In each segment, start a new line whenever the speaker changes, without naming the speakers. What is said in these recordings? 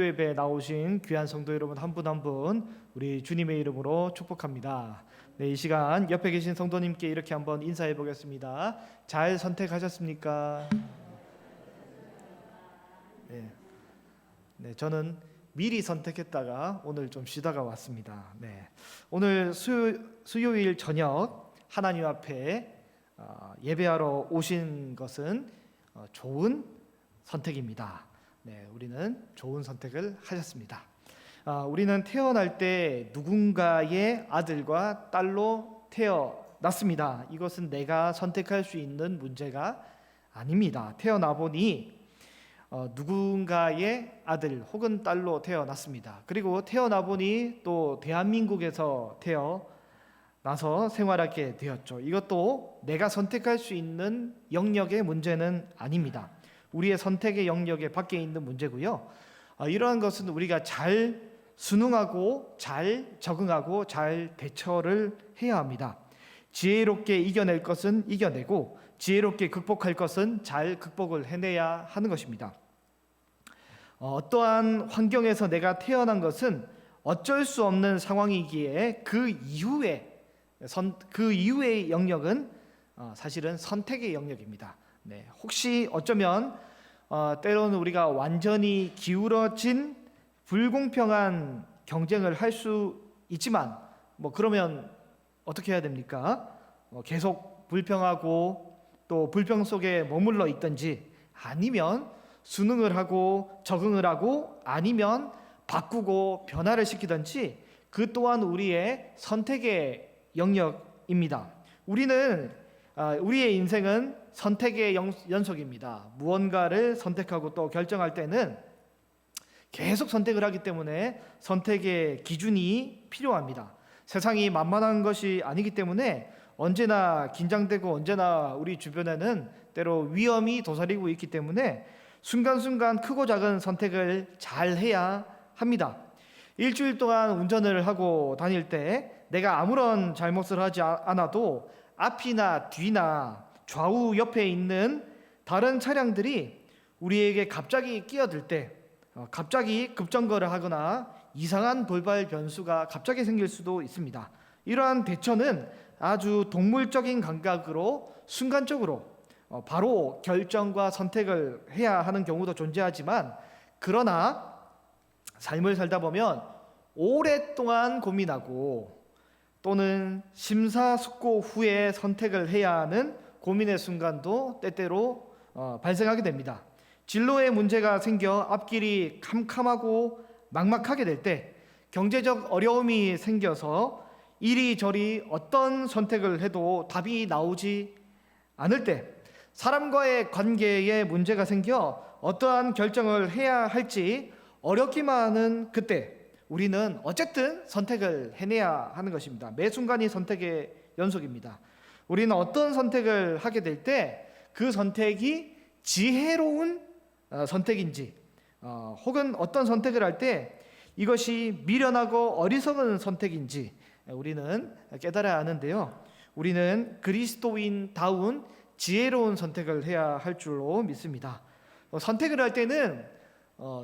기도예배에 나오신 귀한 성도 여러분 한 분 한 분 우리 주님의 이름으로 축복합니다. 네, 이 시간 옆에 계신 성도님께 이렇게 한번 인사해 보겠습니다. 잘 선택하셨습니까? 네, 저는 미리 선택했다가 오늘 좀 쉬다가 왔습니다. 네, 오늘 수요일 저녁 하나님 앞에 예배하러 오신 것은 좋은 선택입니다. 네, 우리는 좋은 선택을 하셨습니다. 우리는 태어날 때 누군가의 아들과 딸로 태어났습니다. 이것은 내가 선택할 수 있는 문제가 아닙니다. 태어나 보니 누군가의 아들 혹은 딸로 태어났습니다. 그리고 태어나 보니 또 대한민국에서 태어나서 생활하게 되었죠. 이것도 내가 선택할 수 있는 영역의 문제는 아닙니다. 우리의 선택의 영역에 밖에 있는 문제고요. 이러한 것은 우리가 잘 순응하고 잘 적응하고 잘 대처를 해야 합니다. 지혜롭게 이겨낼 것은 이겨내고 지혜롭게 극복할 것은 잘 극복을 해내야 하는 것입니다. 어떠한 환경에서 내가 태어난 것은 어쩔 수 없는 상황이기에 그 이후의 영역은 사실은 선택의 영역입니다. 네, 혹시 어쩌면 때로는 우리가 완전히 기울어진 불공평한 경쟁을 할 수 있지만 그러면 어떻게 해야 됩니까? 계속 불평하고 또 불평 속에 머물러 있든지 아니면 순응을 하고 적응을 하고 아니면 바꾸고 변화를 시키든지 그 또한 우리의 선택의 영역입니다. 우리의 인생은 선택의 연속입니다. 무언가를 선택하고 또 결정할 때는 계속 선택을 하기 때문에 선택의 기준이 필요합니다. 세상이 만만한 것이 아니기 때문에 언제나 긴장되고 언제나 우리 주변에는 때로 위험이 도사리고 있기 때문에 순간순간 크고 작은 선택을 잘 해야 합니다. 일주일 동안 운전을 하고 다닐 때 내가 아무런 잘못을 하지 않아도 앞이나 뒤나 좌우 옆에 있는 다른 차량들이 우리에게 갑자기 끼어들 때 갑자기 급정거를 하거나 이상한 돌발 변수가 갑자기 생길 수도 있습니다. 이러한 대처는 아주 동물적인 감각으로 순간적으로 바로 결정과 선택을 해야 하는 경우도 존재하지만 그러나 삶을 살다 보면 오랫동안 고민하고 또는 심사숙고 후에 선택을 해야 하는 고민의 순간도 때때로 발생하게 됩니다. 진로에 문제가 생겨 앞길이 캄캄하고 막막하게 될 때, 경제적 어려움이 생겨서 이리저리 어떤 선택을 해도 답이 나오지 않을 때, 사람과의 관계에 문제가 생겨 어떠한 결정을 해야 할지 어렵기만 하는 그때 우리는 어쨌든 선택을 해내야 하는 것입니다. 매 순간이 선택의 연속입니다. 우리는 어떤 선택을 하게 될 때 그 선택이 지혜로운 선택인지 혹은 어떤 선택을 할 때 이것이 미련하고 어리석은 선택인지 우리는 깨달아야 하는데요. 우리는 그리스도인다운 지혜로운 선택을 해야 할 줄로 믿습니다. 선택을 할 때는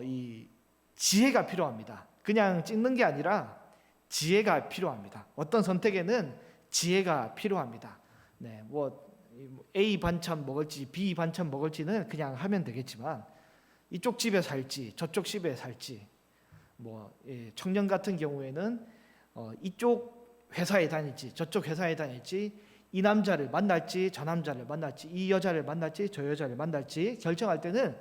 이 지혜가 필요합니다. 그냥 찍는 게 아니라 지혜가 필요합니다. 어떤 선택에는 지혜가 필요합니다. 네, A 반찬 먹을지 B 반찬 먹을지는 그냥 하면 되겠지만 이쪽 집에 살지 저쪽 집에 살지 청년 같은 경우에는 이쪽 회사에 다닐지 저쪽 회사에 다닐지 이 남자를 만날지 저 남자를 만날지 이 여자를 만날지 저 여자를 만날지 결정할 때는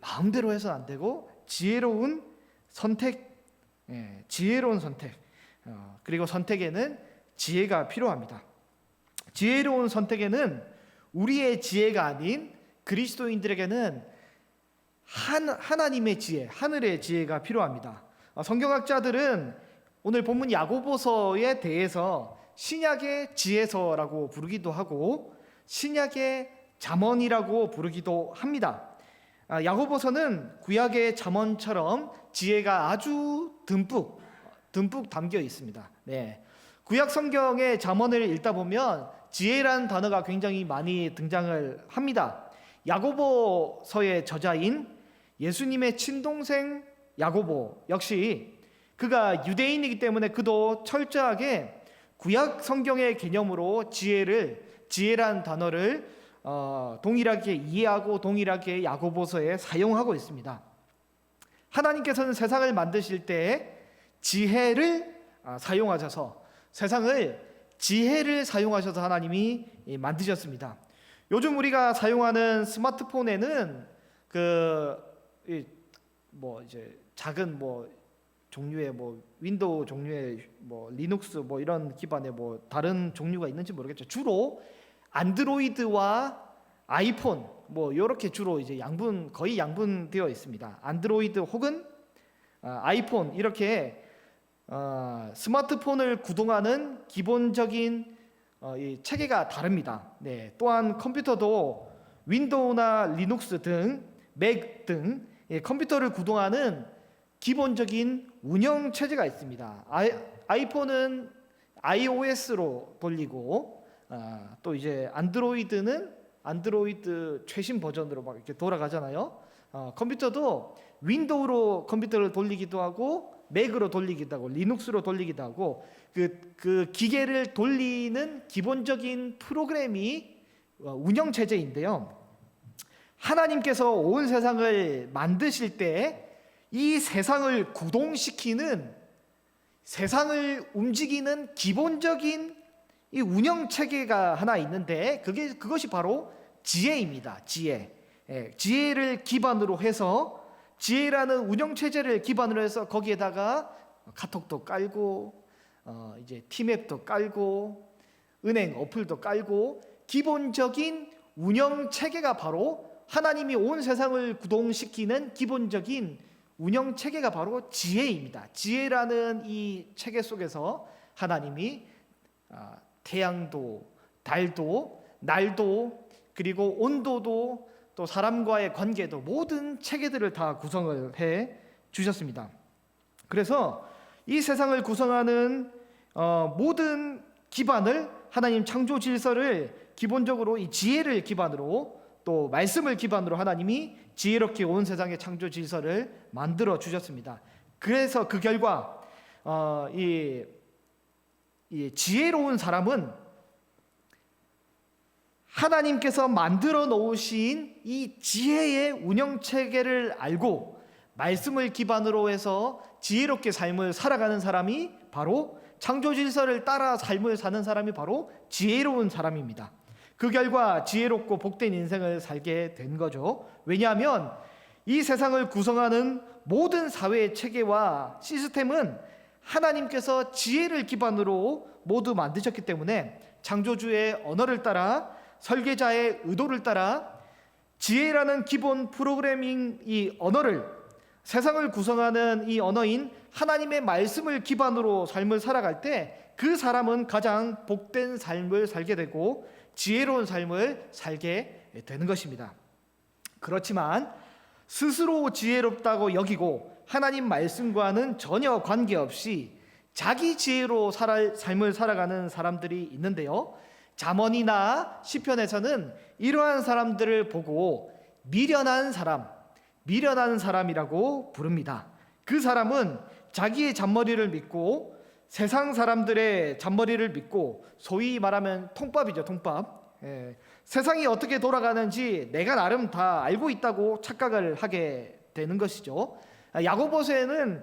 마음대로 해서는 안 되고 지혜로운 선택 그리고 선택에는 지혜가 필요합니다. 지혜로운 선택에는 우리의 지혜가 아닌 그리스도인들에게는 하나님의 지혜, 하늘의 지혜가 필요합니다. 성경학자들은 오늘 본문 야고보서에 대해서 신약의 지혜서라고 부르기도 하고 신약의 잠언이라고 부르기도 합니다. 야고보서는 구약의 잠언처럼 지혜가 아주 듬뿍 담겨 있습니다. 네. 구약 성경의 잠언을 읽다 보면 지혜라는 단어가 굉장히 많이 등장을 합니다. 야고보서의 저자인 예수님의 친동생 야고보 역시 그가 유대인이기 때문에 그도 철저하게 구약 성경의 개념으로 지혜란 단어를 동일하게 이해하고 동일하게 야고보서에 사용하고 있습니다. 하나님께서는 세상을 만드실 때 지혜를 사용하셔서 하나님이 만드셨습니다. 요즘 우리가 사용하는 스마트폰에는 이제 작은 종류의 윈도우 종류의 리눅스 이런 기반의 다른 종류가 있는지 모르겠죠. 주로 안드로이드와 아이폰 이렇게 주로 이제 거의 양분되어 있습니다. 안드로이드 혹은 아이폰 이렇게 스마트폰을 구동하는 기본적인 이 체계가 다릅니다. 네, 또한 컴퓨터도 윈도우나 리눅스 등 맥 등 컴퓨터를 구동하는 기본적인 운영 체제가 있습니다. 아이폰은 iOS로 돌리고 또 이제 안드로이드는 안드로이드 최신 버전으로 막 이렇게 돌아가잖아요. 컴퓨터도 윈도우로 컴퓨터를 돌리기도 하고 맥으로 돌리기도 하고 리눅스로 돌리기도 하고 그 기계를 돌리는 기본적인 프로그램이 운영 체제인데요. 하나님께서 온 세상을 만드실 때 이 세상을 구동시키는, 세상을 움직이는 기본적인 이 운영 체계가 하나 있는데 그것이 바로 지혜입니다. 지혜를 기반으로 해서, 지혜라는 운영 체제를 기반으로 해서 거기에다가 카톡도 깔고 이제 티맵도 깔고 은행 어플도 깔고 기본적인 운영 체계가 바로 하나님이 온 세상을 구동시키는 기본적인 운영 체계가 바로 지혜입니다. 지혜라는 이 체계 속에서 하나님이 태양도, 달도, 날도, 그리고 온도도, 또 사람과의 관계도, 모든 체계들을 다 구성을 해 주셨습니다. 그래서 이 세상을 구성하는 모든 기반을, 하나님 창조 질서를 기본적으로 이 지혜를 기반으로, 또 말씀을 기반으로 하나님이 지혜롭게 온 세상의 창조 질서를 만들어 주셨습니다. 그래서 그 결과 이 지혜로운 사람은 하나님께서 만들어 놓으신 이 지혜의 운영 체계를 알고 말씀을 기반으로 해서 지혜롭게 삶을 살아가는 사람이 바로, 창조 질서를 따라 삶을 사는 사람이 바로 지혜로운 사람입니다. 그 결과 지혜롭고 복된 인생을 살게 된 거죠. 왜냐하면 이 세상을 구성하는 모든 사회의 체계와 시스템은 하나님께서 지혜를 기반으로 모두 만드셨기 때문에 창조주의 언어를 따라, 설계자의 의도를 따라 지혜라는 기본 프로그래밍 이 언어를, 세상을 구성하는 이 언어인 하나님의 말씀을 기반으로 삶을 살아갈 때 그 사람은 가장 복된 삶을 살게 되고 지혜로운 삶을 살게 되는 것입니다. 그렇지만 스스로 지혜롭다고 여기고 하나님 말씀과는 전혀 관계없이 자기 지혜로 삶을 살아가는 사람들이 있는데요. 잠언이나 시편에서는 이러한 사람들을 보고 미련한 사람이라고 부릅니다. 그 사람은 자기의 잔머리를 믿고, 세상 사람들의 잔머리를 믿고, 소위 말하면 통밥이죠, 통밥. 세상이 어떻게 돌아가는지 내가 나름 다 알고 있다고 착각을 하게 되는 것이죠. 야고보서에는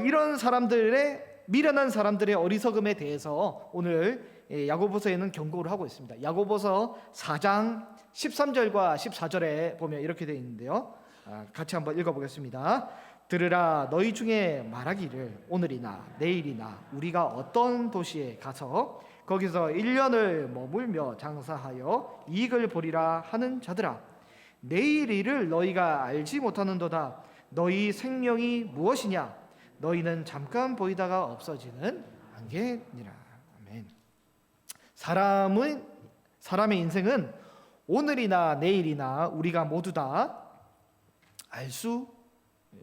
이런 사람들의, 미련한 사람들의 어리석음에 대해서 오늘 야고보서에는 경고를 하고 있습니다. 야고보서 4장 13절과 14절에 보면 이렇게 되어 있는데요. 같이 한번 읽어보겠습니다. 들으라, 너희 중에 말하기를 오늘이나 내일이나 우리가 어떤 도시에 가서 거기서 1년을 머물며 장사하여 이익을 보리라 하는 자들아, 내일 일을 너희가 알지 못하는도다. 너희 생명이 무엇이냐? 너희는 잠깐 보이다가 없어지는 안개니라. 아멘. 사람의 인생은 오늘이나 내일이나 우리가 모두 다 알 수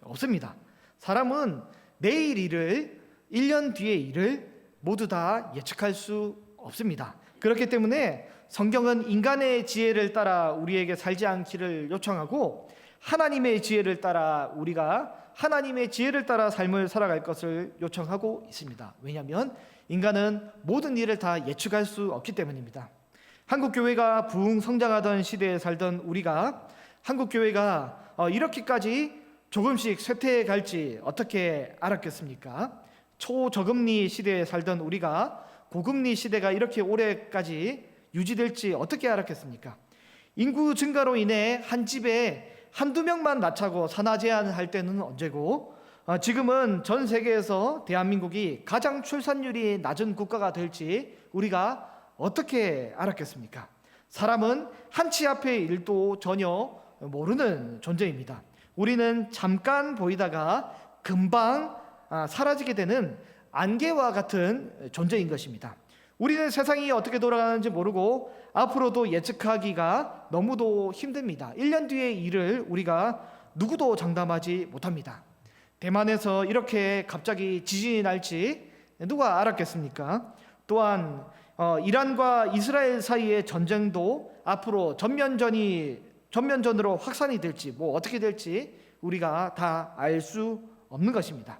없습니다. 사람은 내일 일을, 1년 뒤의 일을 모두 다 예측할 수 없습니다. 그렇기 때문에 성경은 인간의 지혜를 따라 우리에게 살지 않기를 요청하고, 하나님의 지혜를 따라 우리가 하나님의 지혜를 따라 삶을 살아갈 것을 요청하고 있습니다. 왜냐하면 인간은 모든 일을 다 예측할 수 없기 때문입니다. 한국 교회가 부흥 성장하던 시대에 살던 우리가 한국 교회가 이렇게까지 조금씩 쇠퇴해 갈지 어떻게 알았겠습니까? 초저금리 시대에 살던 우리가 고금리 시대가 이렇게 오래까지 유지될지 어떻게 알았겠습니까? 인구 증가로 인해 한 집에 한두 명만 낳자고 산하 제한할 때는 언제고, 지금은 전 세계에서 대한민국이 가장 출산율이 낮은 국가가 될지 우리가 어떻게 알았겠습니까? 사람은 한치 앞의 일도 전혀 모르는 존재입니다. 우리는 잠깐 보이다가 금방 사라지게 되는 안개와 같은 존재인 것입니다. 우리는 세상이 어떻게 돌아가는지 모르고 앞으로도 예측하기가 너무도 힘듭니다. 1년 뒤의 일을 우리가 누구도 장담하지 못합니다. 대만에서 이렇게 갑자기 지진이 날지 누가 알았겠습니까? 또한 이란과 이스라엘 사이의 전쟁도 앞으로 전면전으로 확산이 될지 어떻게 될지 우리가 다 알 수 없는 것입니다.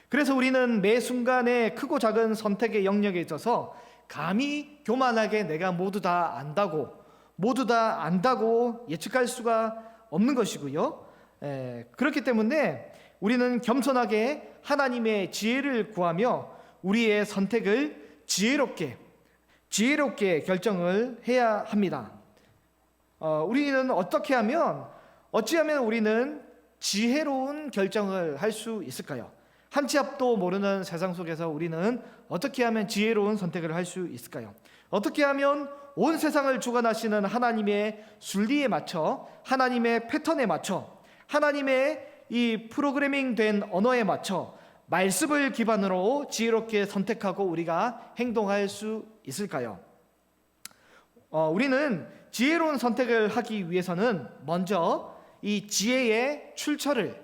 그래서 우리는 매 순간의 크고 작은 선택의 영역에 있어서 감히 교만하게 내가 모두 다 안다고 예측할 수가 없는 것이고요. 그렇기 때문에 우리는 겸손하게 하나님의 지혜를 구하며 우리의 선택을 지혜롭게 결정을 해야 합니다. 우리는 어찌하면 우리는 지혜로운 결정을 할 수 있을까요? 한 치 앞도 모르는 세상 속에서 우리는 어떻게 하면 지혜로운 선택을 할 수 있을까요? 어떻게 하면 온 세상을 주관하시는 하나님의 순리에 맞춰, 하나님의 패턴에 맞춰, 하나님의 이 프로그래밍된 언어에 맞춰 말씀을 기반으로 지혜롭게 선택하고 우리가 행동할 수 있을까요? 우리는 지혜로운 선택을 하기 위해서는 먼저 이 지혜의 출처를,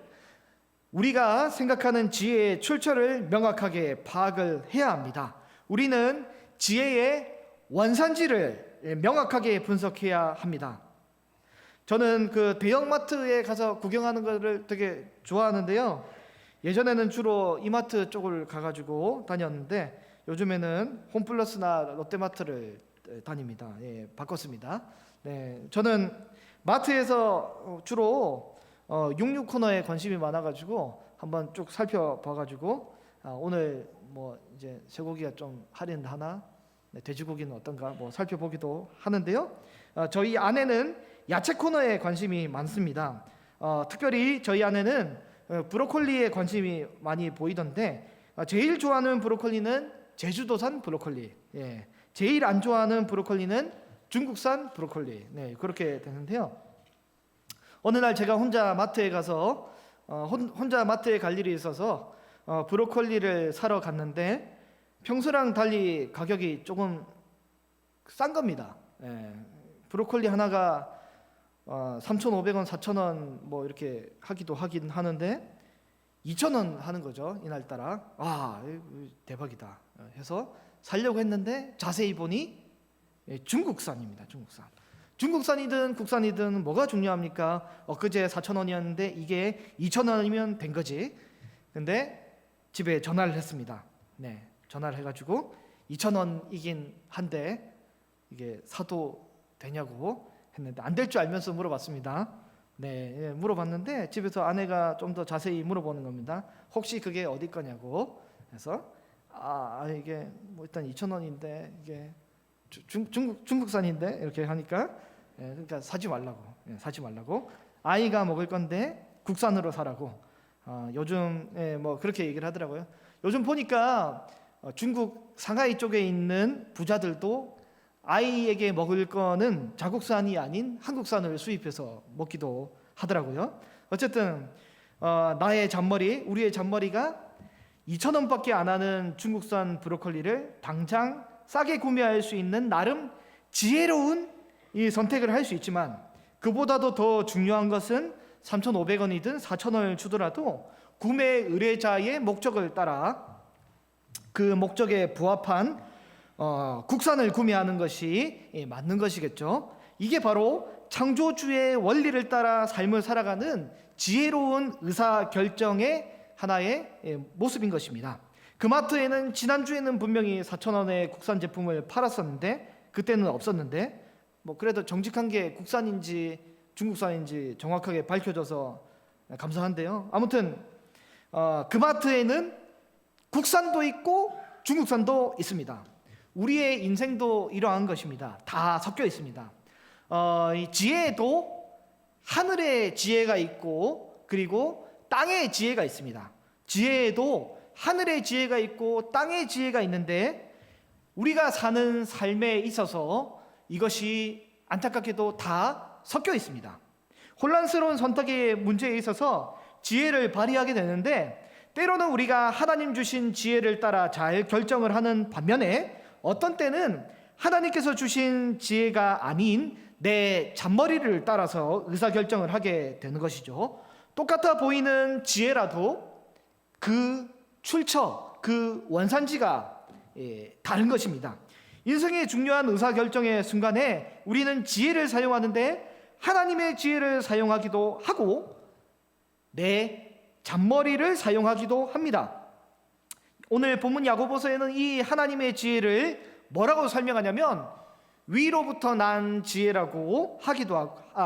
우리가 생각하는 지혜의 출처를 명확하게 파악을 해야 합니다. 우리는 지혜의 원산지를 명확하게 분석해야 합니다. 저는 그 대형마트에 가서 구경하는 것을 되게 좋아하는데요. 예전에는 주로 이마트 쪽을 가가지고 다녔는데 요즘에는 홈플러스나 롯데마트를 다닙니다. 바꿨습니다. 저는 마트에서 주로 66 코너에 관심이 많아가지고 한번 쭉 살펴봐가지고 오늘 이제 쇠고기가 좀 할인하나, 돼지고기는 어떤가 살펴보기도 하는데요. 저희 아내는 야채 코너에 관심이 많습니다. 특별히 저희 아내는 브로콜리에 관심이 많이 보이던데 제일 좋아하는 브로콜리는 제주도산 브로콜리, 제일 안 좋아하는 브로콜리는 중국산 브로콜리, 그렇게 되는데요. 어느 날 제가 혼자 마트에 가서 혼자 마트에 갈 일이 있어서 브로콜리를 사러 갔는데 평소랑 달리 가격이 조금 싼 겁니다. 브로콜리 하나가 3,500원, 4,000원 이렇게 하긴 하는데 2,000원 하는 거죠. 이날따라. 대박이다 해서 살려고 했는데 자세히 보니 중국산입니다. 중국산이든 국산이든 뭐가 중요합니까? 엊그제 4,000원이었는데 이게 2,000원이면 된 거지. 근데 집에 전화를 했습니다. 전화를 해가지고 2,000원이긴 한데 이게 사도 되냐고 했는데 안 될 줄 알면서 물어봤습니다. 물어봤는데 집에서 아내가 좀 더 자세히 물어보는 겁니다. 혹시 그게 어디 거냐고 해서 이게 일단 2,000원인데 이게 중국산인데 이렇게 하니까 그러니까 사지 말라고 아이가 먹을 건데 국산으로 사라고 요즘 그렇게 얘기를 하더라고요. 요즘 보니까 중국 상하이 쪽에 있는 부자들도 아이에게 먹을 거는 자국산이 아닌 한국산을 수입해서 먹기도 하더라고요. 어쨌든 우리의 잔머리가 2,000원밖에 안 하는 중국산 브로콜리를 당장 싸게 구매할 수 있는 나름 지혜로운 이 선택을 할 수 있지만 그보다도 더 중요한 것은 3,500원이든 4,000원을 주더라도 구매 의뢰자의 목적을 따라 그 목적에 부합한 국산을 구매하는 것이 맞는 것이겠죠. 이게 바로 창조주의 원리를 따라 삶을 살아가는 지혜로운 의사결정의 하나의 모습인 것입니다. 그 마트에는 지난주에는 분명히 4,000원의 국산 제품을 팔았었는데 그때는 없었는데 그래도 정직한 게 국산인지 중국산인지 정확하게 밝혀져서 감사한데요. 아무튼 그 마트에는 국산도 있고 중국산도 있습니다. 우리의 인생도 이러한 것입니다. 다 섞여 있습니다. 이 지혜에도 하늘의 지혜가 있고 그리고 땅의 지혜가 있습니다. 지혜에도 하늘의 지혜가 있고 땅의 지혜가 있는데 우리가 사는 삶에 있어서 이것이 안타깝게도 다 섞여 있습니다. 혼란스러운 선택의 문제에 있어서 지혜를 발휘하게 되는데 때로는 우리가 하나님 주신 지혜를 따라 잘 결정을 하는 반면에 어떤 때는 하나님께서 주신 지혜가 아닌 내 잔머리를 따라서 의사결정을 하게 되는 것이죠. 똑같아 보이는 지혜라도 그 출처, 그 원산지가 다른 것입니다. 인생의 중요한 의사결정의 순간에 우리는 지혜를 사용하는데 하나님의 지혜를 사용하기도 하고 내 잔머리를 사용하기도 합니다. 오늘 본문 야고보서에는 이 하나님의 지혜를 뭐라고 설명하냐면 위로부터 난 지혜라고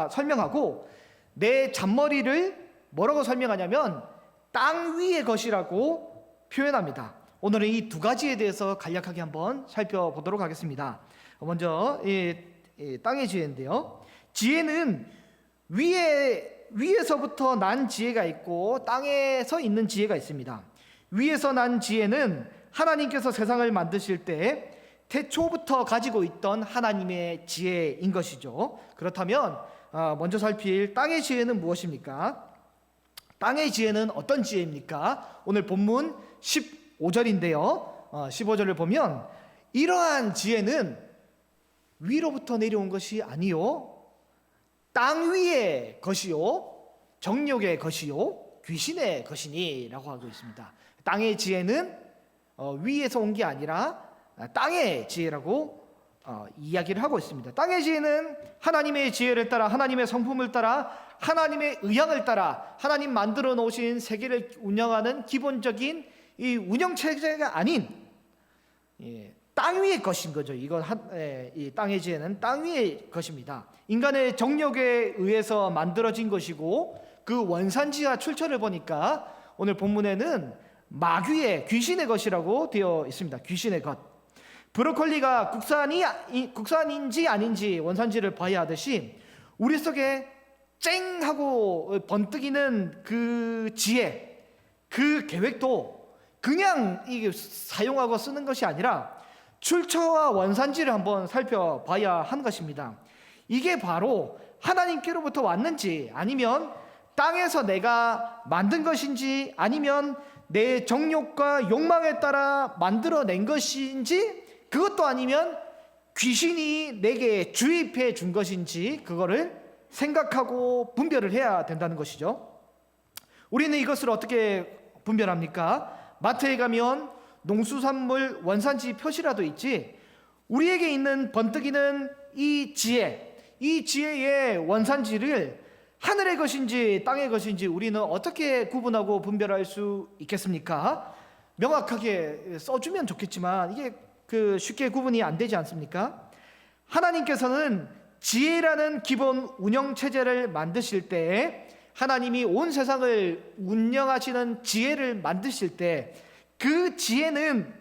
설명하고 내 잔머리를 뭐라고 설명하냐면 땅 위의 것이라고 표현합니다. 오늘은 이 두 가지에 대해서 간략하게 한번 살펴보도록 하겠습니다. 먼저 땅의 지혜인데요. 지혜는 위에서부터 난 지혜가 있고 땅에서 있는 지혜가 있습니다. 위에서 난 지혜는 하나님께서 세상을 만드실 때 태초부터 가지고 있던 하나님의 지혜인 것이죠. 그렇다면 먼저 살필 땅의 지혜는 무엇입니까? 땅의 지혜는 어떤 지혜입니까? 오늘 본문 15절인데요. 15절을 보면 이러한 지혜는 위로부터 내려온 것이 아니요 땅 위의 것이요 정욕의 것이요 귀신의 것이니 라고 하고 있습니다. 땅의 지혜는 위에서 온 게 아니라 땅의 지혜라고 이야기를 하고 있습니다. 땅의 지혜는 하나님의 지혜를 따라 하나님의 성품을 따라 하나님의 의향을 따라 하나님 만들어 놓으신 세계를 운영하는 기본적인 이 운영체제가 아닌 땅 위의 것인 거죠. 이 땅의 지혜는 땅 위의 것입니다. 인간의 정욕에 의해서 만들어진 것이고 그 원산지와 출처를 보니까 오늘 본문에는 마귀의 귀신의 것이라고 되어 있습니다. 귀신의 것. 브로콜리가 국산인지 아닌지 원산지를 봐야 하듯이 우리 속에 쨍 하고 번뜩이는 그 지혜, 그 계획도 그냥 이게 사용하고 쓰는 것이 아니라 출처와 원산지를 한번 살펴봐야 하는 것입니다. 이게 바로 하나님께로부터 왔는지 아니면 땅에서 내가 만든 것인지 아니면 내 정욕과 욕망에 따라 만들어낸 것인지 그것도 아니면 귀신이 내게 주입해 준 것인지 그거를 생각하고 분별을 해야 된다는 것이죠. 우리는 이것을 어떻게 분별합니까? 마트에 가면 농수산물 원산지 표시라도 있지 우리에게 있는 번뜩이는 이 지혜의 원산지를 하늘의 것인지 땅의 것인지 우리는 어떻게 구분하고 분별할 수 있겠습니까? 명확하게 써주면 좋겠지만 이게 쉽게 구분이 안 되지 않습니까? 하나님께서는 지혜라는 기본 운영 체제를 만드실 때 하나님이 온 세상을 운영하시는 지혜를 만드실 때 그 지혜는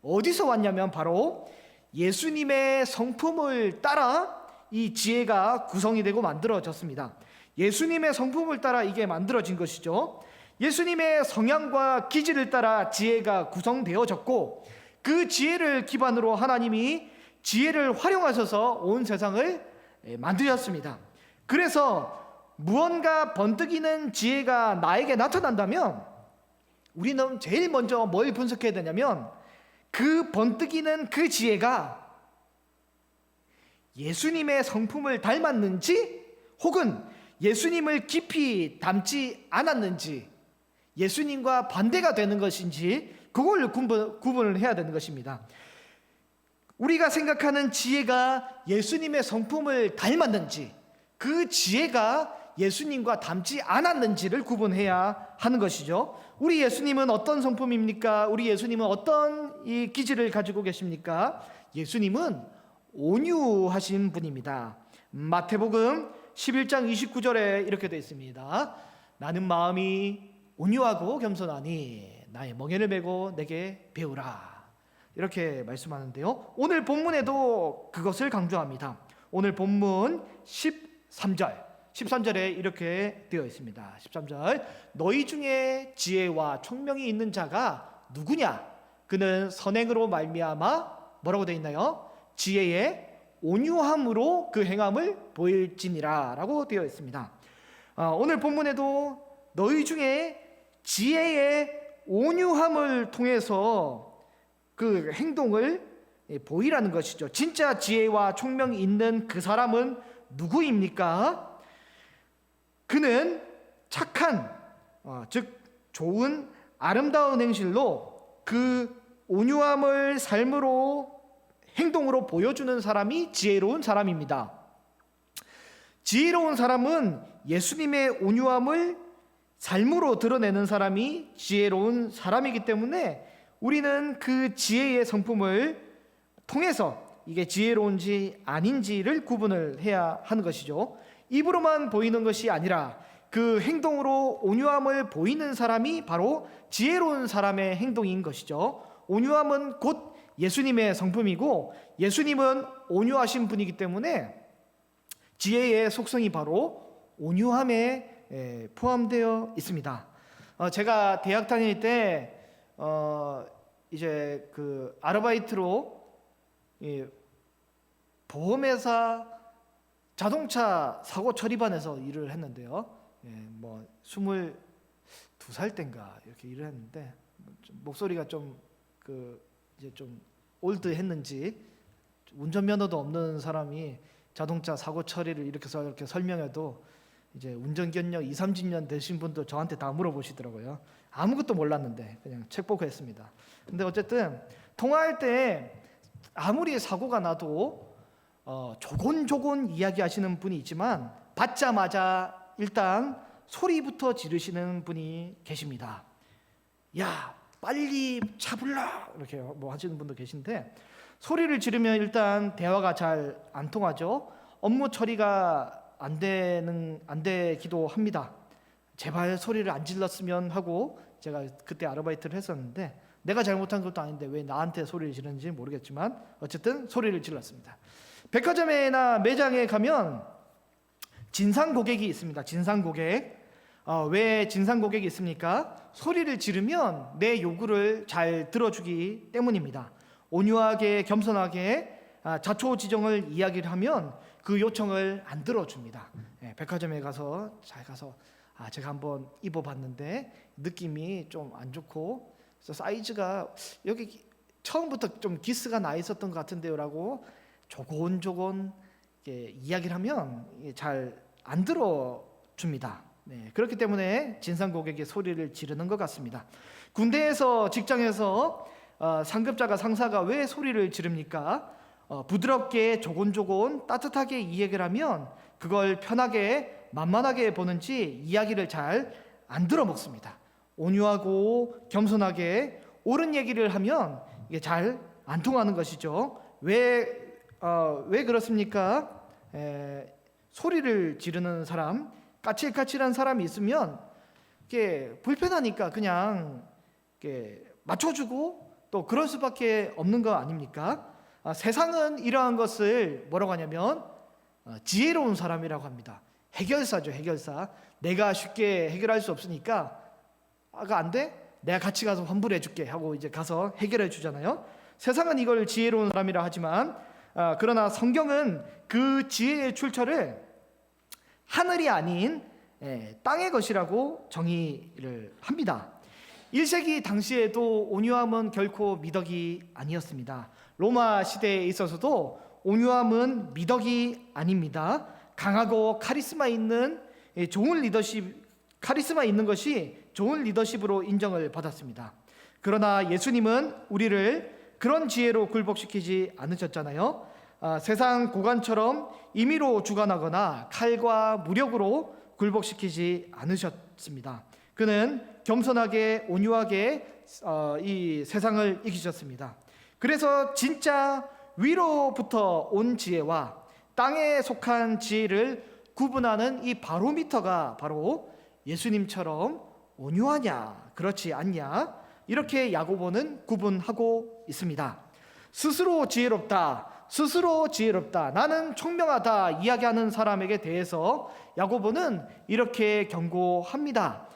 어디서 왔냐면 바로 예수님의 성품을 따라 이 지혜가 구성이 되고 만들어졌습니다. 예수님의 성품을 따라 이게 만들어진 것이죠. 예수님의 성향과 기질을 따라 지혜가 구성되어졌고 그 지혜를 기반으로 하나님이 지혜를 활용하셔서 온 세상을 만드셨습니다. 그래서 무언가 번뜩이는 지혜가 나에게 나타난다면 우리는 제일 먼저 뭘 분석해야 되냐면 그 번뜩이는 그 지혜가 예수님의 성품을 닮았는지 혹은 예수님을 깊이 닮지 않았는지 예수님과 반대가 되는 것인지 그걸 구분을 해야 되는 것입니다. 우리가 생각하는 지혜가 예수님의 성품을 닮았는지, 그 지혜가 예수님과 닮지 않았는지를 구분해야 하는 것이죠. 우리 예수님은 어떤 성품입니까? 우리 예수님은 어떤 이 기질을 가지고 계십니까? 예수님은 온유하신 분입니다. 마태복음 11장 29절에 이렇게 되어 있습니다. 나는 마음이 온유하고 겸손하니 나의 멍에를 메고 내게 배우라. 이렇게 말씀하는데요. 오늘 본문에도 그것을 강조합니다. 오늘 본문 13절에 이렇게 되어 있습니다. 13절, 너희 중에 지혜와 총명이 있는 자가 누구냐? 그는 선행으로 말미암아 뭐라고 되어 있나요? 지혜의 온유함으로 그 행함을 보일지니라 라고 되어 있습니다. 오늘 본문에도 너희 중에 지혜의 온유함을 통해서 그 행동을 보이라는 것이죠. 진짜 지혜와 총명이 있는 그 사람은 누구입니까? 그는 착한, 즉 좋은 아름다운 행실로 그 온유함을 삶으로 행동으로 보여주는 사람이 지혜로운 사람입니다. 지혜로운 사람은 예수님의 온유함을 삶으로 드러내는 사람이 지혜로운 사람이기 때문에 우리는 그 지혜의 성품을 통해서 이게 지혜로운지 아닌지를 구분을 해야 하는 것이죠. 입으로만 보이는 것이 아니라 그 행동으로 온유함을 보이는 사람이 바로 지혜로운 사람의 행동인 것이죠. 온유함은 곧 예수님의 성품이고 예수님은 온유하신 분이기 때문에 지혜의 속성이 바로 온유함에 포함되어 있습니다. 제가 대학 다닐 때 이제 그 아르바이트로 보험회사 자동차 사고 처리반에서 일을 했는데요. 뭐 22살 때인가 이렇게 일을 했는데 목소리가 좀 이제 좀 올드했는지 운전면허도 없는 사람이 자동차 사고 처리를 이렇게 설명해도 이제 운전 경력 20-30년 되신 분도 저한테 다 물어보시더라고요. 아무것도 몰랐는데 그냥 책 보고 했습니다. 근데 어쨌든 통화할 때 아무리 사고가 나도 조곤조곤 이야기하시는 분이 있지만 받자마자 일단 소리부터 지르시는 분이 계십니다. 야, 빨리 차 불러! 이렇게 뭐 하시는 분도 계신데 소리를 지르면 일단 대화가 잘 안 통하죠. 업무 처리가 안 되기도 합니다. 제발 소리를 안 질렀으면 하고 제가 그때 아르바이트를 했었는데 내가 잘못한 것도 아닌데 왜 나한테 소리를 지르는지 모르겠지만 어쨌든 소리를 질렀습니다. 백화점이나 매장에 가면 진상 고객이 있습니다. 진상 고객. 왜 진상 고객이 있습니까? 소리를 지르면 내 요구를 잘 들어주기 때문입니다. 온유하게 겸손하게 자초지종을 이야기를 하면 그 요청을 안 들어줍니다. 백화점에 가서 제가 한번 입어봤는데 느낌이 좀 안 좋고 사이즈가 여기 처음부터 좀 기스가 나 있었던 것 같은데요라고 조곤조곤 이야기를 하면 잘 안 들어줍니다. 그렇기 때문에 진상 고객이 소리를 지르는 것 같습니다. 군대에서 직장에서 상급자가 상사가 왜 소리를 지릅니까? 부드럽게 조곤조곤 따뜻하게 이야기를 하면 그걸 편하게 만만하게 보는지 이야기를 잘 안 들어먹습니다. 온유하고 겸손하게 옳은 얘기를 하면 이게 잘 안 통하는 것이죠. 왜 그렇습니까? 소리를 지르는 사람, 까칠까칠한 사람이 있으면 이게 불편하니까 그냥 이렇게 맞춰주고 또 그럴 수밖에 없는 거 아닙니까? 세상은 이러한 것을 뭐라고 하냐면 지혜로운 사람이라고 합니다. 해결사죠, 해결사. 내가 쉽게 해결할 수 없으니까 안 돼? 내가 같이 가서 환불해 줄게 하고 이제 가서 해결해 주잖아요. 세상은 이걸 지혜로운 사람이라 하지만 그러나 성경은 그 지혜의 출처를 하늘이 아닌 땅의 것이라고 정의를 합니다. 1세기 당시에도 온유함은 결코 미덕이 아니었습니다. 로마 시대에 있어서도 온유함은 미덕이 아닙니다. 강하고 카리스마 있는 좋은 리더십, 카리스마 있는 것이 좋은 리더십으로 인정을 받았습니다. 그러나 예수님은 우리를 그런 지혜로 굴복시키지 않으셨잖아요. 세상 고관처럼 임의로 주관하거나 칼과 무력으로 굴복시키지 않으셨습니다. 그는 겸손하게 온유하게 이 세상을 이기셨습니다. 그래서 진짜 위로부터 온 지혜와 땅에 속한 지혜를 구분하는 이 바로미터가 바로 예수님처럼 온유하냐 그렇지 않냐, 이렇게 야고보는 구분하고 있습니다. 스스로 지혜롭다, 나는 총명하다 이야기하는 사람에게 대해서 야고보는 이렇게 경고합니다.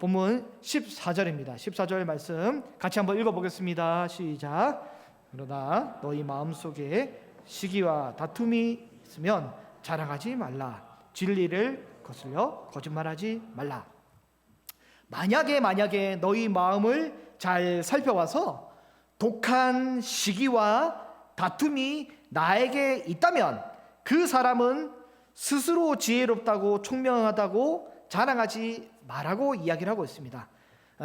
본문 14절입니다. 14절 말씀 같이 한번 읽어보겠습니다. 시작. 그러나 너희 마음속에 시기와 다툼이 있으면 자랑하지 말라. 진리를 거슬려 거짓말하지 말라. 만약에 너희 마음을 잘 살펴봐서 독한 시기와 다툼이 나에게 있다면 그 사람은 스스로 지혜롭다고 총명하다고 자랑하지 말라고 이야기를 하고 있습니다.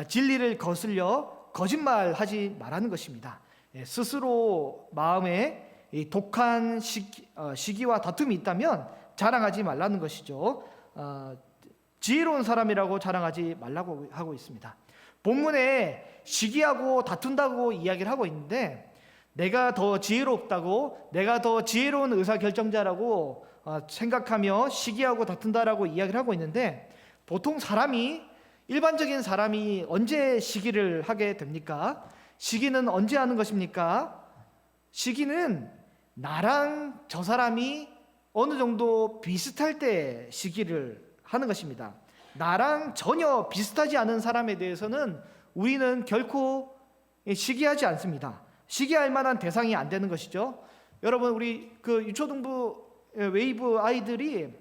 진리를 거슬려 거짓말하지 말라는 것입니다. 스스로 마음에 이 독한 시기와 다툼이 있다면 자랑하지 말라는 것이죠. 지혜로운 사람이라고 자랑하지 말라고 하고 있습니다. 본문에 시기하고 다툰다고 이야기를 하고 있는데, 내가 더 지혜롭다고, 내가 더 지혜로운 의사결정자라고 생각하며 시기하고 다툰다라고 이야기를 하고 있는데, 보통 일반적인 사람이 언제 시기를 하게 됩니까? 시기는 언제 하는 것입니까? 시기는 나랑 저 사람이 어느 정도 비슷할 때 시기를 하는 것입니다. 나랑 전혀 비슷하지 않은 사람에 대해서는 우리는 결코 시기하지 않습니다. 시기할 만한 대상이 안 되는 것이죠. 여러분, 우리 그 유초등부 웨이브 아이들이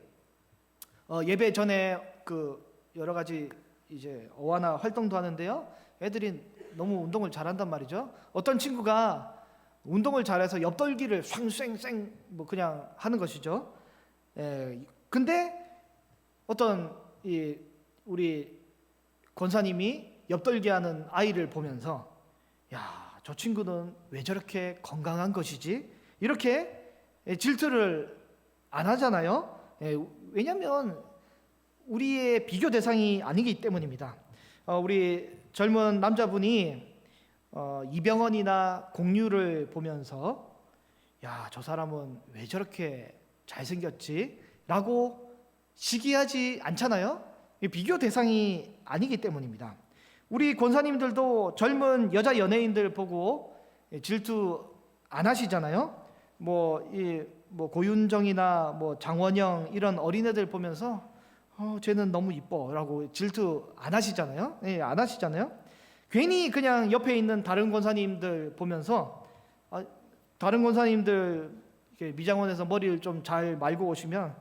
예배 전에 그 여러 가지 이제 어와나 활동도 하는데요. 애들이 너무 운동을 잘한단 말이죠. 어떤 친구가 운동을 잘해서 옆돌기를 왱왱왱 뭐 그냥 하는 것이죠. 근데 어떤 우리 권사님이 옆돌기 하는 아이를 보면서, 야, 저 친구는 왜 저렇게 건강한 것이지? 이렇게 질투를 안 하잖아요. 왜냐하면 우리의 비교 대상이 아니기 때문입니다. 우리 젊은 남자분이 이병헌이나 공유를 보면서, 야, 저 사람은 왜 저렇게 잘생겼지? 라고 시기하지 않잖아요. 비교 대상이 아니기 때문입니다. 우리 권사님들도 젊은 여자 연예인들 보고 질투 안 하시잖아요. 뭐 고윤정이나 뭐 장원영 이런 어린애들 보면서 쟤는 너무 이뻐라고 질투 안 하시잖아요. 안 하시잖아요. 괜히 그냥 옆에 있는 다른 권사님들 보면서 다른 권사님들 미장원에서 머리를 좀 잘 말고 오시면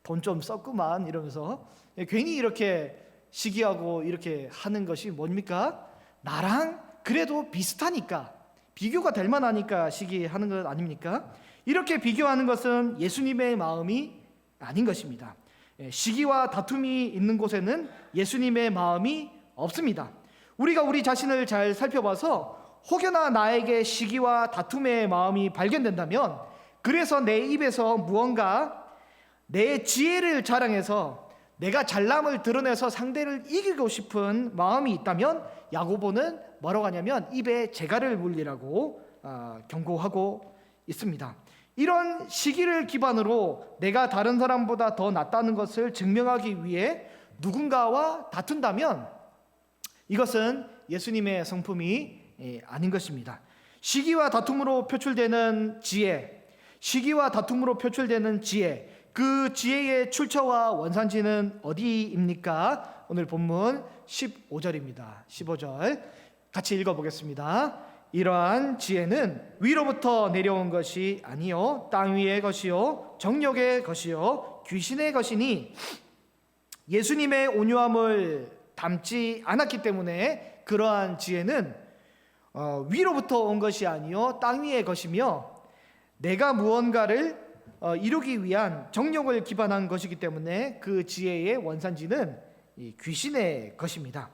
돈 좀 썼구만 이러면서 괜히 이렇게 시기하고 이렇게 하는 것이 뭡니까? 나랑 그래도 비슷하니까, 비교가 될 만하니까 시기하는 것 아닙니까? 이렇게 비교하는 것은 예수님의 마음이 아닌 것입니다. 시기와 다툼이 있는 곳에는 예수님의 마음이 없습니다. 우리가 우리 자신을 잘 살펴봐서 혹여나 나에게 시기와 다툼의 마음이 발견된다면, 그래서 내 입에서 무언가 내 지혜를 자랑해서 내가 잘남을 드러내서 상대를 이기고 싶은 마음이 있다면, 야고보는 뭐라고 하냐면 입에 재갈을 물리라고 경고하고 있습니다. 이런 시기를 기반으로 내가 다른 사람보다 더 낫다는 것을 증명하기 위해 누군가와 다툰다면 이것은 예수님의 성품이 아닌 것입니다. 시기와 다툼으로 표출되는 지혜, 그 지혜의 출처와 원산지는 어디입니까? 오늘 본문 15절입니다. 15절 같이 읽어보겠습니다. 이러한 지혜는 위로부터 내려온 것이 아니요 땅 위의 것이요 정욕의 것이요 귀신의 것이니, 예수님의 온유함을 담지 않았기 때문에 그러한 지혜는 위로부터 온 것이 아니요 땅 위의 것이며, 내가 무언가를 이루기 위한 정욕을 기반한 것이기 때문에 그 지혜의 원산지는 이 귀신의 것입니다.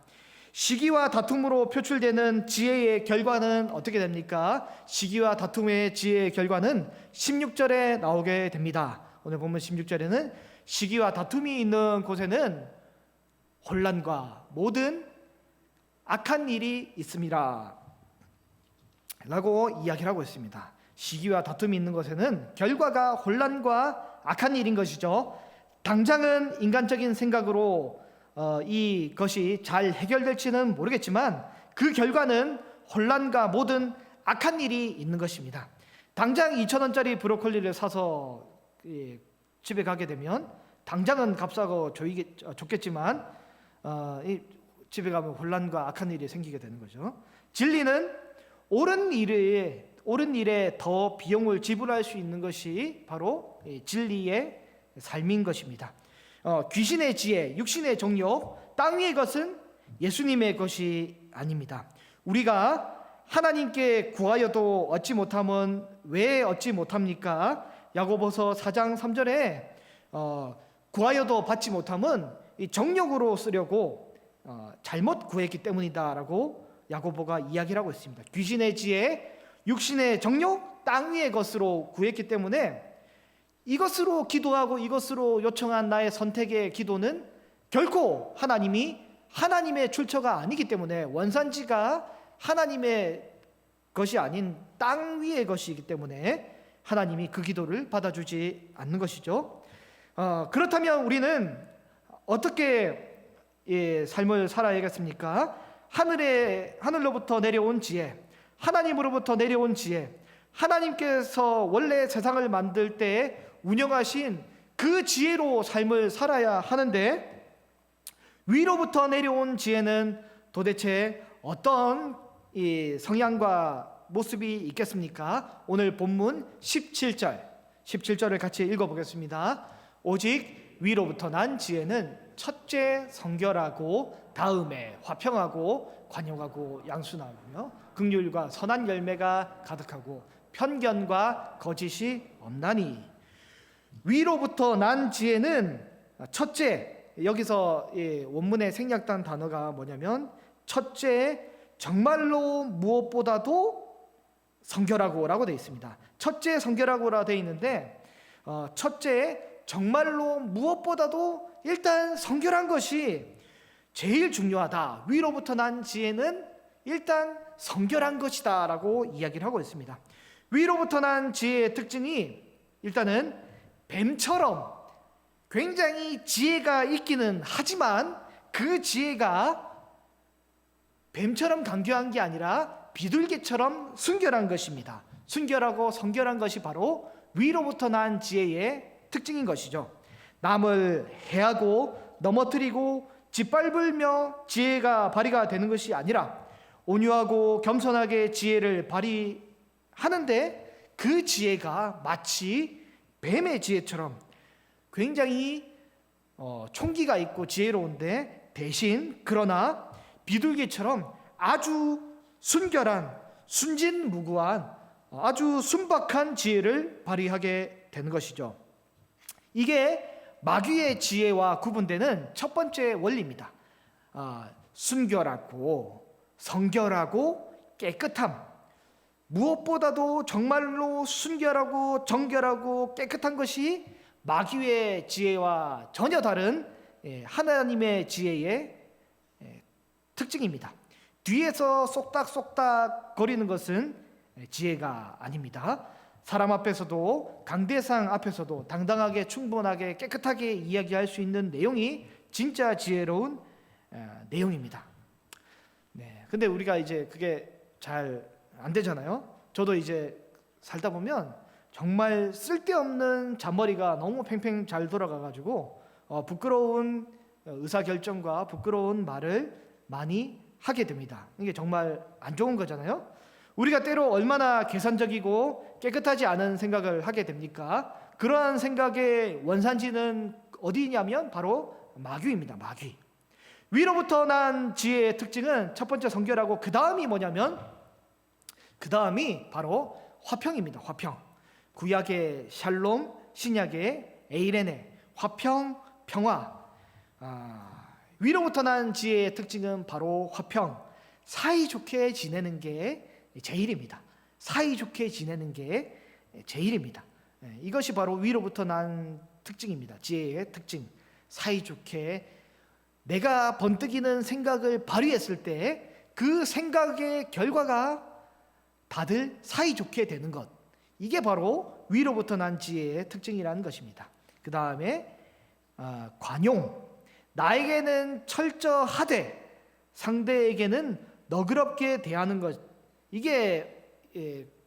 시기와 다툼으로 표출되는 지혜의 결과는 어떻게 됩니까? 시기와 다툼의 지혜의 결과는 16절에 나오게 됩니다. 오늘 본문 16절에는 시기와 다툼이 있는 곳에는 혼란과 모든 악한 일이 있음이라 라고 이야기를 하고 있습니다. 시기와 다툼이 있는 곳에는 결과가 혼란과 악한 일인 것이죠. 당장은 인간적인 생각으로 이것이 잘 해결될지는 모르겠지만 그 결과는 혼란과 모든 악한 일이 있는 것입니다. 당장 2,000원짜리 브로콜리를 사서 집에 가게 되면 당장은 값싸고 좋겠지만 집에 가면 혼란과 악한 일이 생기게 되는 거죠. 진리는 옳은 일에 더 비용을 지불할 수 있는 것이 바로 진리의 삶인 것입니다. 귀신의 지혜, 육신의 정욕, 땅 위의 것은 예수님의 것이 아닙니다. 우리가 하나님께 구하여도 얻지 못함은 왜 얻지 못합니까? 야고보서 4장 3절에 구하여도 받지 못함은 정욕으로 쓰려고 잘못 구했기 때문이다라고 야고보가 이야기를 하고 있습니다. 귀신의 지혜, 육신의 정욕, 땅 위의 것으로 구했기 때문에 이것으로 기도하고 이것으로 요청한 나의 선택의 기도는 결코 하나님의 출처가 아니기 때문에 원산지가 하나님의 것이 아닌 땅 위의 것이기 때문에 하나님이 그 기도를 받아주지 않는 것이죠. 그렇다면 우리는 어떻게 삶을 살아야겠습니까? 하늘로부터 내려온 지혜, 하나님으로부터 내려온 지혜, 하나님께서 원래 세상을 만들 때 운영하신 그 지혜로 삶을 살아야 하는데 위로부터 내려온 지혜는 도대체 어떤 성향과 모습이 있겠습니까? 오늘 본문 17절을 같이 읽어보겠습니다. 오직 위로부터 난 지혜는 첫째 성결하고 다음에 화평하고 관용하고 양순하며 긍휼과 선한 열매가 가득하고 편견과 거짓이 없나니. 위로부터 난 지혜는 첫째, 여기서 원문의 생략된 단어가 뭐냐면 첫째 정말로 무엇보다도 성결하고 라고 되어 있습니다. 첫째 성결하고라 되어 있는데 첫째 정말로 무엇보다도 일단 성결한 것이 제일 중요하다. 위로부터 난 지혜는 일단 성결한 것이다 라고 이야기를 하고 있습니다. 위로부터 난 지혜의 특징이 일단은 뱀처럼 굉장히 지혜가 있기는 하지만 그 지혜가 뱀처럼 강교한 게 아니라 비둘기처럼 순결한 것입니다. 순결하고 성결한 것이 바로 위로부터 난 지혜의 특징인 것이죠. 남을 해하고 넘어뜨리고 짓밟으며 지혜가 발휘가 되는 것이 아니라 온유하고 겸손하게 지혜를 발휘하는데 그 지혜가 마치 뱀의 지혜처럼 굉장히 총기가 있고 지혜로운데 대신 그러나 비둘기처럼 아주 순결한 순진무구한 아주 순박한 지혜를 발휘하게 되는 것이죠. 이게 마귀의 지혜와 구분되는 첫 번째 원리입니다. 순결하고 성결하고 깨끗함, 무엇보다도 정말로 순결하고 정결하고 깨끗한 것이 마귀의 지혜와 전혀 다른 하나님의 지혜의 특징입니다. 뒤에서 쏙닥쏙닥 거리는 것은 지혜가 아닙니다. 사람 앞에서도 강대상 앞에서도 당당하게 충분하게 깨끗하게 이야기할 수 있는 내용이 진짜 지혜로운 내용입니다. 근데 우리가 이제 그게 잘 안 되잖아요. 저도 이제 살다 보면 정말 쓸데없는 잔머리가 너무 팽팽 잘 돌아가가지고 부끄러운 의사결정과 부끄러운 말을 많이 하게 됩니다. 이게 정말 안 좋은 거잖아요. 우리가 때로 얼마나 계산적이고 깨끗하지 않은 생각을 하게 됩니까? 그러한 생각의 원산지는 어디냐면 바로 마귀입니다. 마귀. 위로부터 난 지혜의 특징은 첫 번째 성결하고 그 다음이 뭐냐면 그 다음이 바로 화평입니다. 화평. 구약의 샬롬, 신약의 에이레네, 화평, 평화. 위로부터 난 지혜의 특징은 바로 화평, 사이좋게 지내는 게 제일입니다. 사이좋게 지내는 게 제일입니다. 이것이 바로 위로부터 난 특징입니다. 지혜의 특징, 사이좋게 내가 번뜩이는 생각을 발휘했을 때 그 생각의 결과가 다들 사이좋게 되는 것, 이게 바로 위로부터 난 지혜의 특징이라는 것입니다. 그 다음에 관용, 나에게는 철저하되 상대에게는 너그럽게 대하는 것, 이게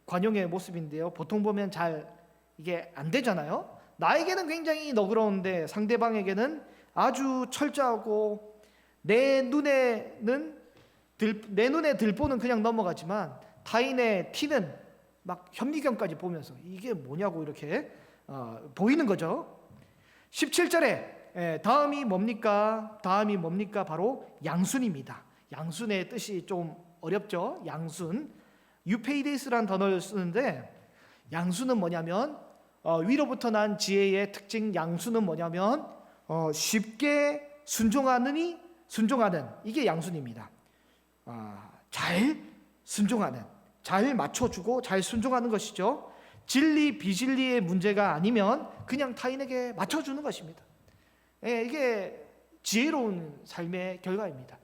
관용의 모습인데요. 보통 보면 잘 이게 안 되잖아요. 나에게는 굉장히 너그러운데 상대방에게는 아주 철저하고 내 눈에 들보는 그냥 넘어가지만 타인의 티는 막 현미경까지 보면서 이게 뭐냐고 이렇게 보이는 거죠. 17절에 다음이 뭡니까? 다음이 뭡니까? 바로 양순입니다. 양순의 뜻이 좀 어렵죠. 양순, 유페이데스라는 단어를 쓰는데 양순은 뭐냐면 위로부터 난 지혜의 특징, 양순은 뭐냐면 쉽게 순종하는 이게 양순입니다. 잘 순종하는, 잘 맞춰주고 잘 순종하는 것이죠. 진리 비진리의 문제가 아니면 그냥 타인에게 맞춰주는 것입니다. 이게 지혜로운 삶의 결과입니다.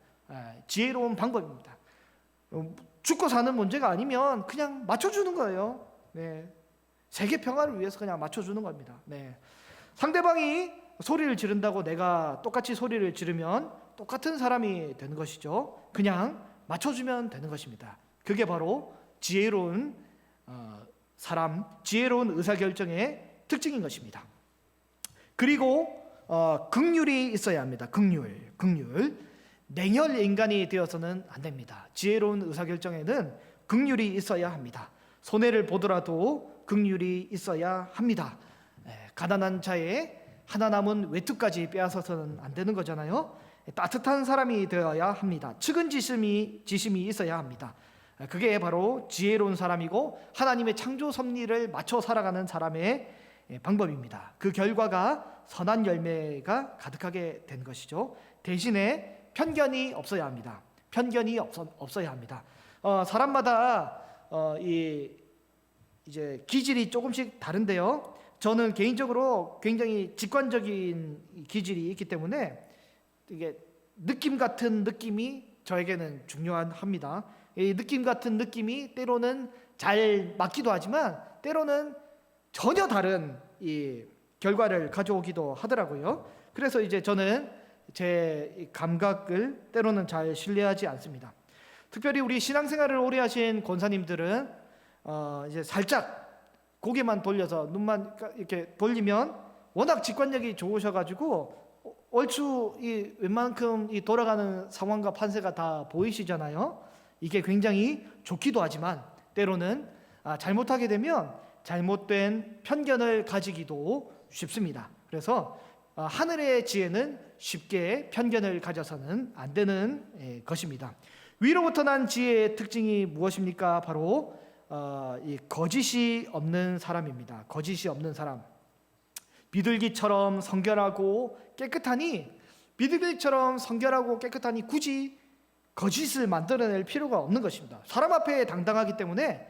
지혜로운 방법입니다. 죽고 사는 문제가 아니면 그냥 맞춰주는 거예요. 세계 평화를 위해서 그냥 맞춰주는 겁니다. 상대방이 소리를 지른다고 내가 똑같이 소리를 지르면 똑같은 사람이 되는 것이죠. 그냥 맞춰주면 되는 것입니다. 그게 바로 지혜로운 사람, 지혜로운 의사결정의 특징인 것입니다. 그리고 긍휼이 있어야 합니다. 긍휼. 냉혈 인간이 되어서는 안 됩니다. 지혜로운 의사결정에는 긍휼이 있어야 합니다. 손해를 보더라도 긍휼이 있어야 합니다. 가난한 자의 하나 남은 외투까지 빼앗아서는 안 되는 거잖아요. 따뜻한 사람이 되어야 합니다. 측은지심이 있어야 합니다. 그게 바로 지혜로운 사람이고 하나님의 창조 섭리를 맞춰 살아가는 사람의 방법입니다. 그 결과가 선한 열매가 가득하게 된 것이죠. 대신에 편견이 없어야 합니다. 편견이 없어야 합니다. 사람마다 이제 기질이 조금씩 다른데요. 저는 개인적으로 굉장히 직관적인 기질이 있기 때문에 이게 느낌 같은 느낌이 저에게는 중요합니다. 이 느낌 같은 느낌이 때로는 잘 맞기도 하지만 때로는 전혀 다른 이 결과를 가져오기도 하더라고요. 그래서 이제 저는 제 감각을 때로는 잘 신뢰하지 않습니다. 특별히 우리 신앙생활을 오래 하신 권사님들은 이제 살짝 고개만 돌려서 눈만 이렇게 돌리면 워낙 직관력이 좋으셔가지고 얼추 이 웬만큼 이 돌아가는 상황과 판세가 다 보이시잖아요. 이게 굉장히 좋기도 하지만 때로는 잘못하게 되면 잘못된 편견을 가지기도 쉽습니다. 그래서 하늘의 지혜는 쉽게 편견을 가져서는 안 되는 것입니다. 위로부터 난 지혜의 특징이 무엇입니까? 바로 이 거짓이 없는 사람입니다. 거짓이 없는 사람. 비둘기처럼 성결하고 깨끗하니 굳이 거짓을 만들어낼 필요가 없는 것입니다. 사람 앞에 당당하기 때문에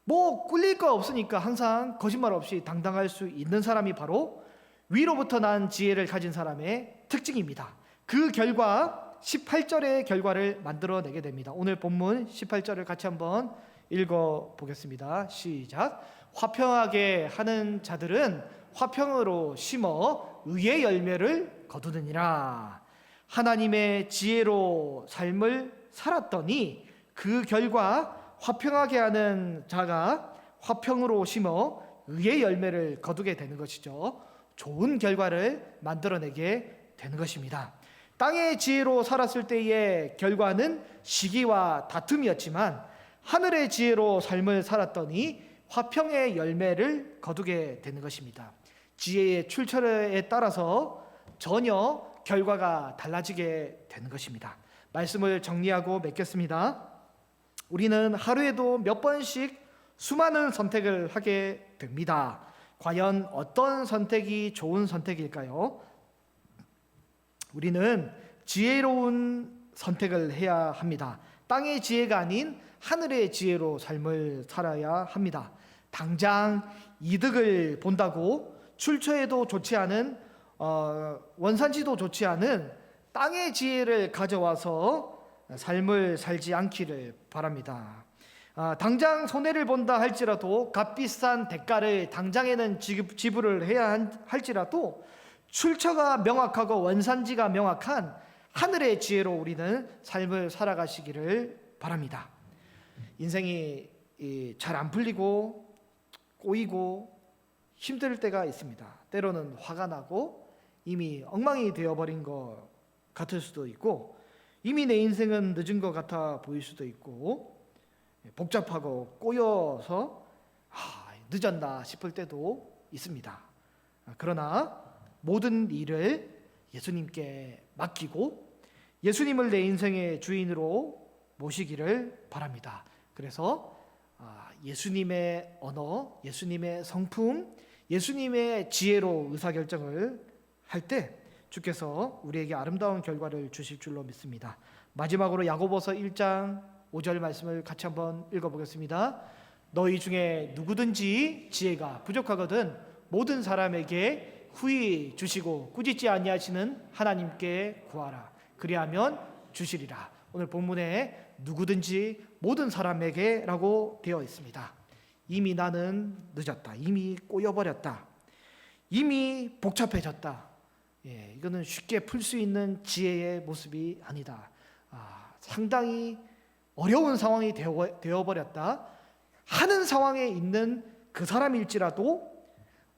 뭐 꿀릴 거 없으니까 항상 거짓말 없이 당당할 수 있는 사람이 바로 위로부터 난 지혜를 가진 사람의 특징입니다. 그 결과 18절의 결과를 만들어내게 됩니다. 오늘 본문 18절을 같이 한번 읽어보겠습니다. 시작. 화평하게 하는 자들은 화평으로 심어 의의 열매를 거두느니라. 하나님의 지혜로 삶을 살았더니 그 결과 화평하게 하는 자가 화평으로 심어 의의 열매를 거두게 되는 것이죠. 좋은 결과를 만들어내게 되는 것입니다. 땅의 지혜로 살았을 때의 결과는 시기와 다툼이었지만 하늘의 지혜로 삶을 살았더니 화평의 열매를 거두게 되는 것입니다. 지혜의 출처에 따라서 전혀 결과가 달라지게 되는 것입니다. 말씀을 정리하고 맺겠습니다. 우리는 하루에도 몇 번씩 수많은 선택을 하게 됩니다. 과연 어떤 선택이 좋은 선택일까요? 우리는 지혜로운 선택을 해야 합니다. 땅의 지혜가 아닌 하늘의 지혜로 삶을 살아야 합니다. 당장 이득을 본다고 출처에도 좋지 않은 원산지도 좋지 않은 땅의 지혜를 가져와서 삶을 살지 않기를 바랍니다. 당장 손해를 본다 할지라도 값비싼 대가를 당장에는 지불을 해야 할지라도 출처가 명확하고 원산지가 명확한 하늘의 지혜로 우리는 삶을 살아가시기를 바랍니다. 인생이 잘 안 풀리고 꼬이고 힘들 때가 있습니다. 때로는 화가 나고 이미 엉망이 되어버린 것 같을 수도 있고, 이미 내 인생은 늦은 것 같아 보일 수도 있고, 복잡하고 꼬여서 늦었나 싶을 때도 있습니다. 그러나 모든 일을 예수님께 맡기고 예수님을 내 인생의 주인으로 모시기를 바랍니다. 그래서 예수님의 언어, 예수님의 성품, 예수님의 지혜로 의사결정을 할 때 주께서 우리에게 아름다운 결과를 주실 줄로 믿습니다. 마지막으로 야고보서 1장 5절 말씀을 같이 한번 읽어보겠습니다. 너희 중에 누구든지 지혜가 부족하거든 모든 사람에게 후히 주시고 꾸짖지 아니하시는 하나님께 구하라. 그리하면 주시리라. 오늘 본문에 누구든지 모든 사람에게 라고 되어 있습니다. 이미 나는 늦었다. 이미 꼬여버렸다. 이미 복잡해졌다. 이거는 쉽게 풀 수 있는 지혜의 모습이 아니다. 상당히 어려운 상황이 되어버렸다 하는 상황에 있는 그 사람일지라도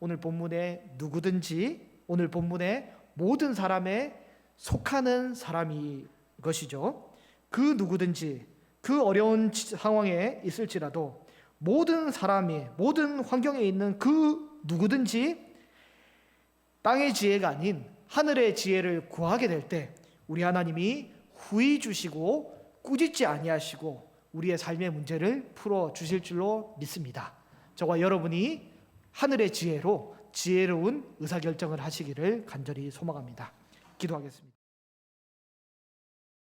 오늘 본문에 누구든지, 오늘 본문에 모든 사람에 속하는 사람이 것이죠. 그 누구든지 그 어려운 상황에 있을지라도 모든 사람이, 모든 환경에 있는 그 누구든지 땅의 지혜가 아닌 하늘의 지혜를 구하게 될 때 우리 하나님이 후히 주시고 꾸짖지 아니하시고 우리의 삶의 문제를 풀어 주실 줄로 믿습니다. 저와 여러분이 하늘의 지혜로 지혜로운 의사결정을 하시기를 간절히 소망합니다. 기도하겠습니다.